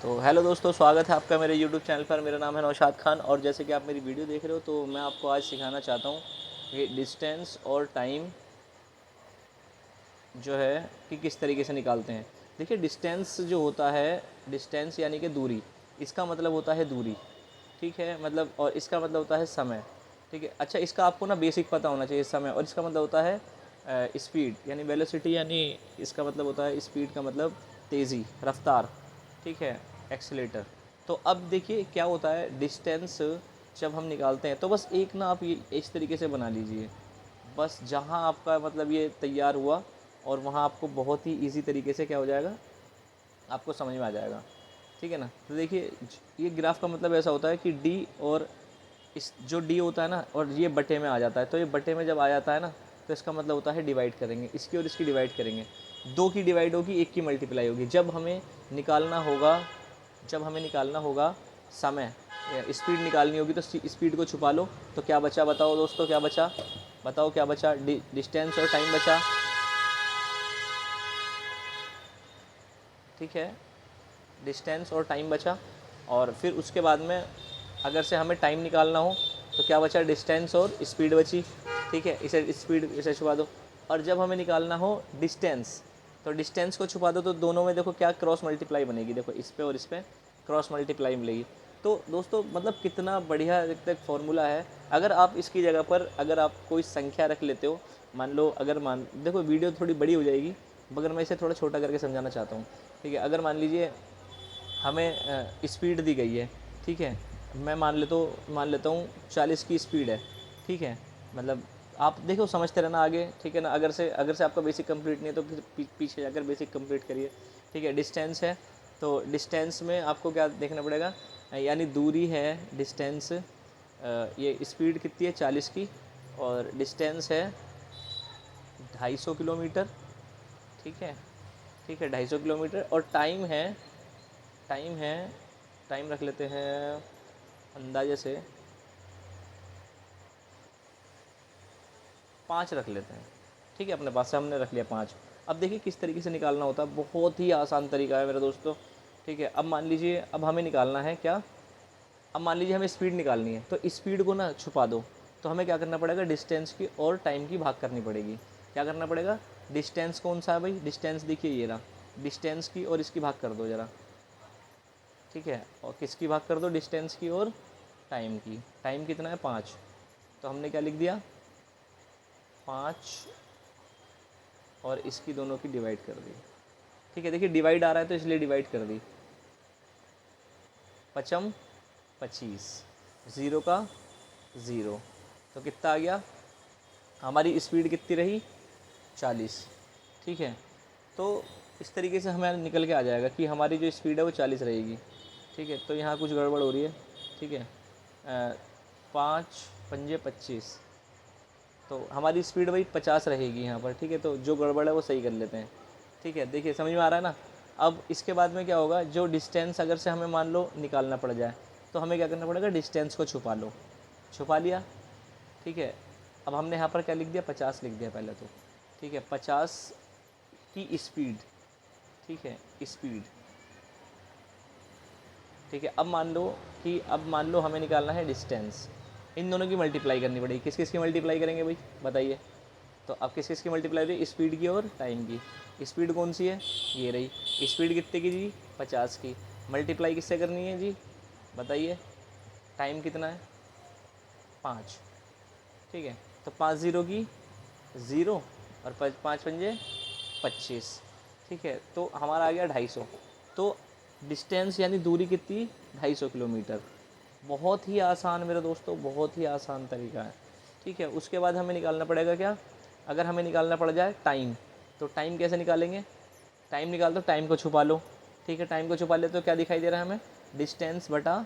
तो हेलो दोस्तों, स्वागत है आपका मेरे यूट्यूब चैनल पर। मेरा नाम है नौशाद खान और जैसे कि आप मेरी वीडियो देख रहे हो तो मैं आपको आज सिखाना चाहता हूँ कि डिस्टेंस और टाइम जो है कि किस तरीके से निकालते हैं। देखिए, डिस्टेंस जो होता है, डिस्टेंस यानी कि दूरी, इसका मतलब होता है दूरी, ठीक है, मतलब, और इसका मतलब होता है समय, ठीक है। अच्छा, इसका आपको ना बेसिक पता होना चाहिए, समय, और इसका मतलब होता है स्पीड यानी वेलोसिटी, यानी इसका मतलब होता है स्पीड का मतलब तेज़ी, रफ्तार, ठीक है, एक्सीलेटर। तो अब देखिए क्या होता है, डिस्टेंस जब हम निकालते हैं तो बस एक ना आप ये इस तरीके से बना लीजिए, बस जहाँ आपका मतलब ये तैयार हुआ और वहाँ आपको बहुत ही इजी तरीके से क्या हो जाएगा, आपको समझ में आ जाएगा, ठीक है ना। तो देखिए, ये ग्राफ का मतलब ऐसा होता है कि डी और इस जो डी होता है ना, और ये बटे में आ जाता है, तो ये बटे में जब आ जाता है ना तो इसका मतलब होता है डिवाइड करेंगे, इसकी और इसकी डिवाइड करेंगे, दो की डिवाइड होगी, एक की मल्टीप्लाई होगी। जब हमें निकालना होगा समय, स्पीड निकालनी होगी, तो स्पीड को छुपा लो, तो क्या बचा बताओ दोस्तों, क्या बचा, बताओ क्या बचा, डिस्टेंस और टाइम बचा, ठीक है, डिस्टेंस और टाइम बचा। और फिर उसके बाद में अगर से हमें टाइम निकालना हो तो क्या बचा, डिस्टेंस और स्पीड बची, ठीक है, इसे स्पीड इसे छुपा दो। और जब हमें निकालना हो डिस्टेंस, तो डिस्टेंस को छुपा दो, तो दोनों में देखो क्या क्रॉस मल्टीप्लाई बनेगी, देखो इस पे और इस पे क्रॉस मल्टीप्लाई मिलेगी। तो दोस्तों मतलब कितना बढ़िया एक फॉर्मूला है। अगर आप इसकी जगह पर अगर आप कोई संख्या रख लेते हो, मान लो, अगर मान देखो वीडियो थोड़ी बड़ी हो जाएगी मगर मैं इसे थोड़ा छोटा करके समझाना चाहता हूँ, ठीक है। अगर मान लीजिए हमें स्पीड दी गई है, ठीक है, मैं मान लेता हूँ 40 की स्पीड है, ठीक है, मतलब आप देखो समझते रहना आगे, ठीक है ना। अगर से आपका बेसिक कंप्लीट नहीं है तो फिर पीछे जाकर बेसिक कंप्लीट करिए, ठीक है। डिस्टेंस है तो डिस्टेंस में आपको क्या देखना पड़ेगा, यानी दूरी है, डिस्टेंस, ये स्पीड कितनी है 40 की, और डिस्टेंस है 250 किलोमीटर, ठीक है, ठीक है, 250 किलोमीटर। और टाइम है टाइम रख लेते हैं अंदाजे से 5 रख लेते हैं, ठीक है, अपने पास से हमने रख लिया 5। अब देखिए किस तरीके से निकालना होता है, बहुत ही आसान तरीका है मेरे दोस्तों, ठीक है। अब मान लीजिए, अब हमें निकालना है क्या, अब मान लीजिए हमें स्पीड निकालनी है, तो स्पीड को ना छुपा दो, तो हमें क्या करना पड़ेगा, डिस्टेंस की और टाइम की भाग करनी पड़ेगी। क्या करना पड़ेगा, डिस्टेंस कौन सा है भाई, डिस्टेंस देखिए ये रहा, डिस्टेंस की और इसकी भाग कर दो ज़रा, ठीक है, और किसकी भाग कर दो, डिस्टेंस की और टाइम की। टाइम कितना है 5, तो हमने क्या लिख दिया 5, और इसकी दोनों की डिवाइड कर दी, ठीक है। देखिए डिवाइड आ रहा है तो इसलिए डिवाइड कर दी, पचम 25, ज़ीरो का ज़ीरो, तो कितना आ गया, हमारी स्पीड कितनी रही 40, ठीक है। तो इस तरीके से हमें निकल के आ जाएगा कि हमारी जो स्पीड है वो 40 रहेगी, ठीक है। तो यहाँ कुछ गड़बड़ हो रही है, ठीक है, 5 पंजे 25, तो हमारी स्पीड भाई 50 रहेगी यहाँ पर, ठीक है। तो जो गड़बड़ है वो सही कर लेते हैं, ठीक है। देखिए समझ में आ रहा है ना। अब इसके बाद में क्या होगा, जो डिस्टेंस अगर से हमें मान लो निकालना पड़ जाए तो हमें क्या करना पड़ेगा, डिस्टेंस को छुपा लो, छुपा लिया, ठीक है। अब हमने यहाँ पर क्या लिख दिया, 50 लिख दिया पहले तो, ठीक है, 50 की स्पीड, ठीक है, स्पीड, ठीक है। अब मान लो हमें निकालना है डिस्टेंस, इन दोनों की मल्टीप्लाई करनी पड़ेगी, किस किस की मल्टीप्लाई करेंगे भाई बताइए। तो अब किस किस की मल्टीप्लाई रही, स्पीड की और टाइम की। स्पीड कौन सी है, ये रही, स्पीड कितने की जी 50 की, मल्टीप्लाई किससे करनी है जी बताइए, टाइम कितना है 5, ठीक है। तो 5 ज़ीरो की ज़ीरो, और 5 पंजे 25, ठीक है। तो हमारा आ गया 250। तो डिस्टेंस यानी दूरी कितनी, 250 किलोमीटर। बहुत ही आसान मेरे दोस्तों, बहुत ही आसान तरीका है, ठीक है। उसके बाद हमें निकालना पड़ेगा क्या, अगर हमें निकालना पड़ जाए टाइम, तो टाइम कैसे निकालेंगे, टाइम निकाल दो, टाइम को छुपा लो, ठीक है। टाइम को छुपा ले तो क्या दिखाई दे रहा है हमें, डिस्टेंस बटा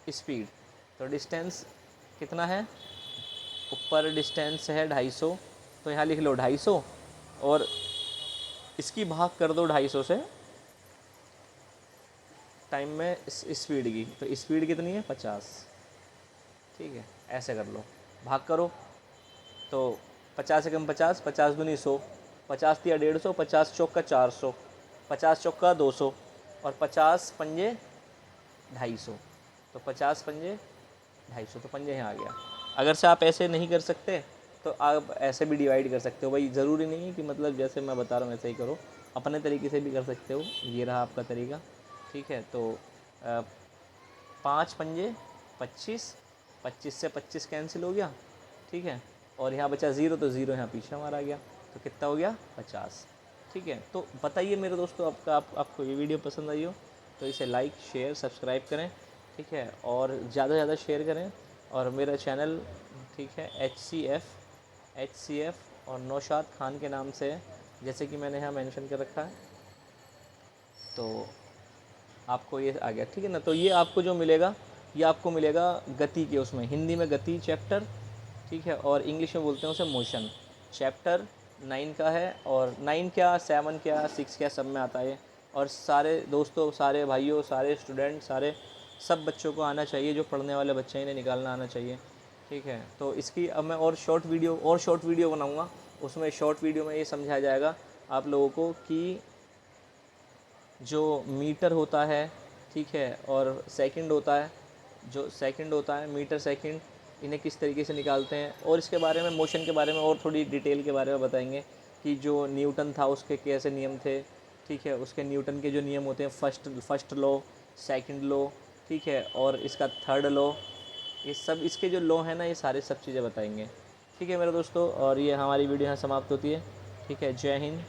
स्पीड। तो डिस्टेंस कितना है, ऊपर डिस्टेंस है 250, तो यहाँ लिख लो 250, और इसकी भाग कर दो 250 से टाइम में स्पीड की, तो स्पीड कितनी है 50, ठीक है। ऐसे कर लो, भाग करो, तो 50 एकम 50, 50 दूनी 100, 50 दिया 150, 50 चौक का 400, 50 चौक का 200, और 50 पंजे 250, तो 50 पंजे 250, तो पंजे यहाँ आ गया। अगर से आप ऐसे नहीं कर सकते तो आप ऐसे भी डिवाइड कर सकते हो। भाई ज़रूरी नहीं है कि मतलब जैसे मैं बता रहा हूँ ऐसे ही करो, अपने तरीके से भी कर सकते हो। ये रहा आपका तरीका, ठीक है। तो 5 पंजे 25, 25 से 25 कैंसिल हो गया, ठीक है। और यहाँ बचा 0, तो 0 यहाँ पीछे हमारा आ गया, तो कितना हो गया 50, ठीक है। तो बताइए मेरे दोस्तों, आपको ये वीडियो पसंद आई हो तो इसे लाइक शेयर सब्सक्राइब करें, ठीक है। और ज़्यादा से ज़्यादा शेयर करें। और मेरा चैनल, ठीक है, HCF और नौशाद खान के नाम से है, जैसे कि मैंने यहाँ मेंशन कर रखा है। तो आपको ये आ गया, ठीक है ना। तो ये आपको जो मिलेगा, ये आपको मिलेगा गति के उसमें, हिंदी में गति चैप्टर, ठीक है, और इंग्लिश में बोलते हैं उसे मोशन। चैप्टर 9 का है, और 9 क्या 7 क्या 6 क्या सब में आता है। और सारे दोस्तों, सारे भाइयों, सारे स्टूडेंट, सारे सब बच्चों को आना चाहिए, जो पढ़ने वाले बच्चे हैं इन्हें निकालना आना चाहिए, ठीक है। तो इसकी अब मैं और शॉर्ट वीडियो बनाऊँगा। उसमें शॉर्ट वीडियो में ये समझाया जाएगा आप लोगों को कि जो मीटर होता है, ठीक है, और सेकंड होता है, जो सेकंड होता है मीटर सेकंड, इन्हें किस तरीके से निकालते हैं। और इसके बारे में, मोशन के बारे में और थोड़ी डिटेल के बारे में बताएंगे कि जो न्यूटन था उसके कैसे नियम थे, ठीक है। उसके न्यूटन के जो नियम होते हैं, फर्स्ट लॉ, सेकंड लॉ, ठीक है, और इसका थर्ड लॉ, ये सब इसके जो लॉ हैं ना, ये सारे सब चीज़ें बताएंगे, ठीक है मेरे दोस्तों। और ये हमारी वीडियो यहाँ समाप्त होती है, ठीक है। जय हिंद।